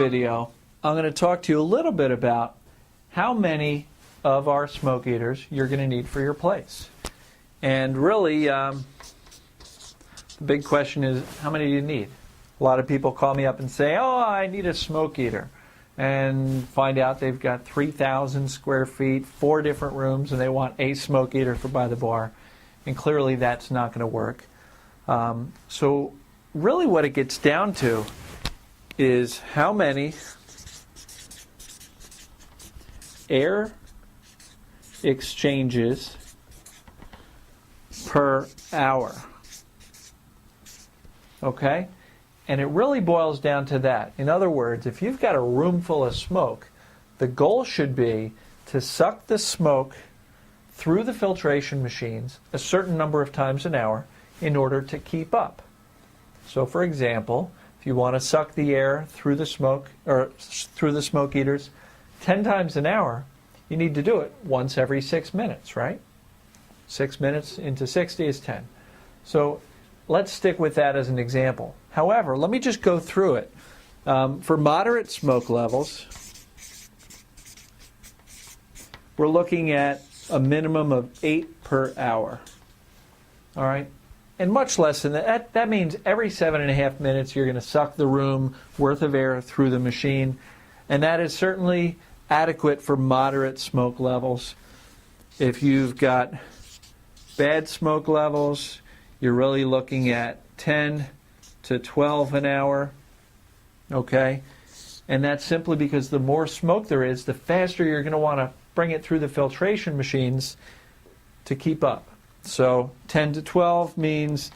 video, I'm going to talk to you a little bit about how many of our smoke eaters you're going to need for your place. And really, the big question is, how many do you need? A lot of people call me up and say, oh, I need a smoke eater. And find out they've got 3,000 square feet, 4 different rooms, and they want a smoke eater for by the bar. And clearly that's not going to work. So really what it gets down to is how many air exchanges per hour. Okay? And it really boils down to that. In other words, if you've got a room full of smoke, the goal should be to suck the smoke through the filtration machines a certain number of times an hour in order to keep up. So for example, if you want to suck the air through the smoke or through the smoke eaters 10 times an hour, you need to do it once every 6 minutes, right? 6 minutes into 60 is 10. So let's stick with that as an example. However, let me just go through it. For moderate smoke levels, we're looking at a minimum of 8 per hour. All right? And much less than that. That means every 7.5 minutes you're going to suck the room worth of air through the machine. And that is certainly adequate for moderate smoke levels. If you've got bad smoke levels, you're really looking at 10 to 12 an hour. Okay? And that's simply because the more smoke there is, the faster you're going to want to bring it through the filtration machines to keep up. So 10 to 12 means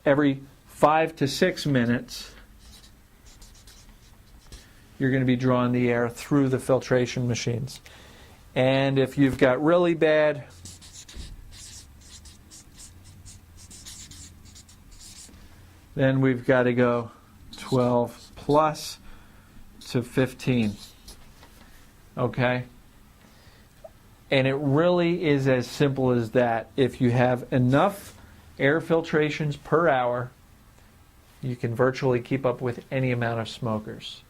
every 5 to 6 minutes you're going to be drawing the air through the filtration machines. And if you've got really bad, then we've got to go 12 plus to 15. Okay? And it really is as simple as that. If you have enough air filtrations per hour, you can virtually keep up with any amount of smokers.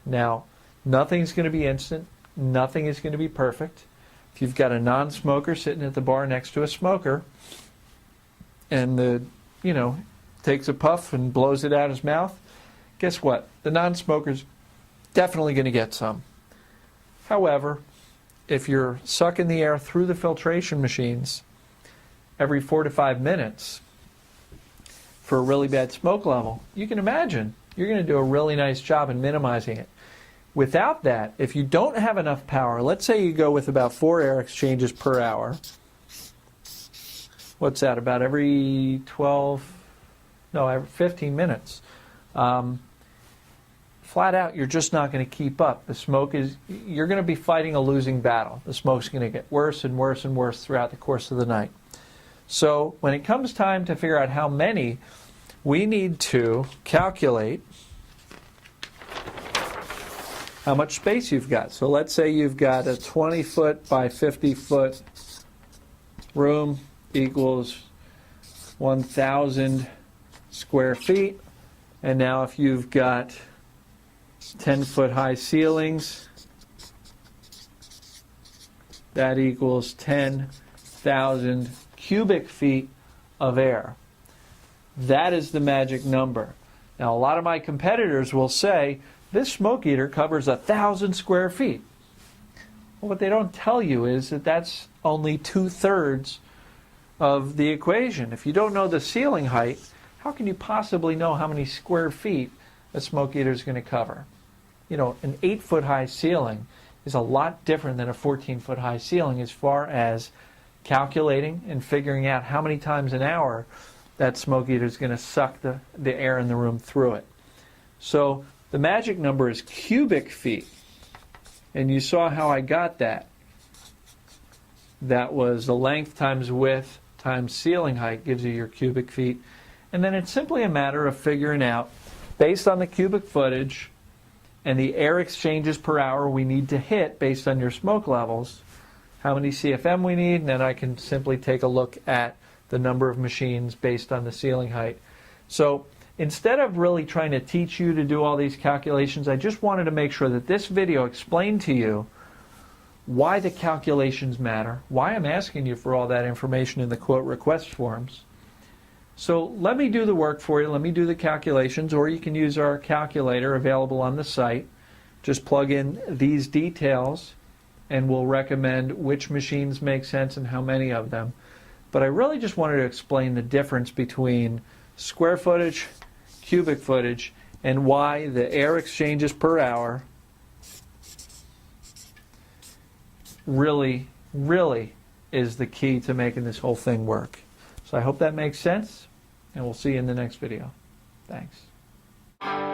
Now, nothing's going to be instant. Nothing is going to be perfect. If you've got a non-smoker sitting at the bar next to a smoker, and takes a puff and blows it out his mouth, guess what? The non-smoker's definitely going to get some. However, if you're sucking the air through the filtration machines every 4 to 5 minutes for a really bad smoke level, you can imagine you're going to do a really nice job in minimizing it. Without that, if you don't have enough power, let's say you go with about 4 air exchanges per hour. What's that? About every 15 minutes. Flat out, you're just not going to keep up. You're going to be fighting a losing battle. The smoke's going to get worse and worse and worse throughout the course of the night. So when it comes time to figure out how many, we need to calculate how much space you've got. So let's say you've got a 20-foot by 50-foot room equals 1,000 square feet. And now if you've got 10-foot high ceilings, that equals 10,000 cubic feet of air. That is the magic number. Now, a lot of my competitors will say, this smoke eater covers 1,000 square feet. Well, what they don't tell you is that that's only 2/3 of the equation. If you don't know the ceiling height, how can you possibly know how many square feet a smoke eater is going to cover? An 8-foot high ceiling is a lot different than a 14-foot high ceiling as far as calculating and figuring out how many times an hour that smoke eater is going to suck the air in the room through it. So the magic number is cubic feet. And you saw how I got that. That was the length times width times ceiling height gives you your cubic feet. And then it's simply a matter of figuring out, based on the cubic footage and the air exchanges per hour we need to hit based on your smoke levels, how many CFM we need, and then I can simply take a look at the number of machines based on the ceiling height. So instead of really trying to teach you to do all these calculations, I just wanted to make sure that this video explained to you why the calculations matter, why I'm asking you for all that information in the quote request forms. So let me do the work for you, let me do the calculations, or you can use our calculator available on the site. Just plug in these details and we'll recommend which machines make sense and how many of them. But I really just wanted to explain the difference between square footage, cubic footage, and why the air exchanges per hour really is the key to making this whole thing work. So I hope that makes sense, and we'll see you in the next video. Thanks.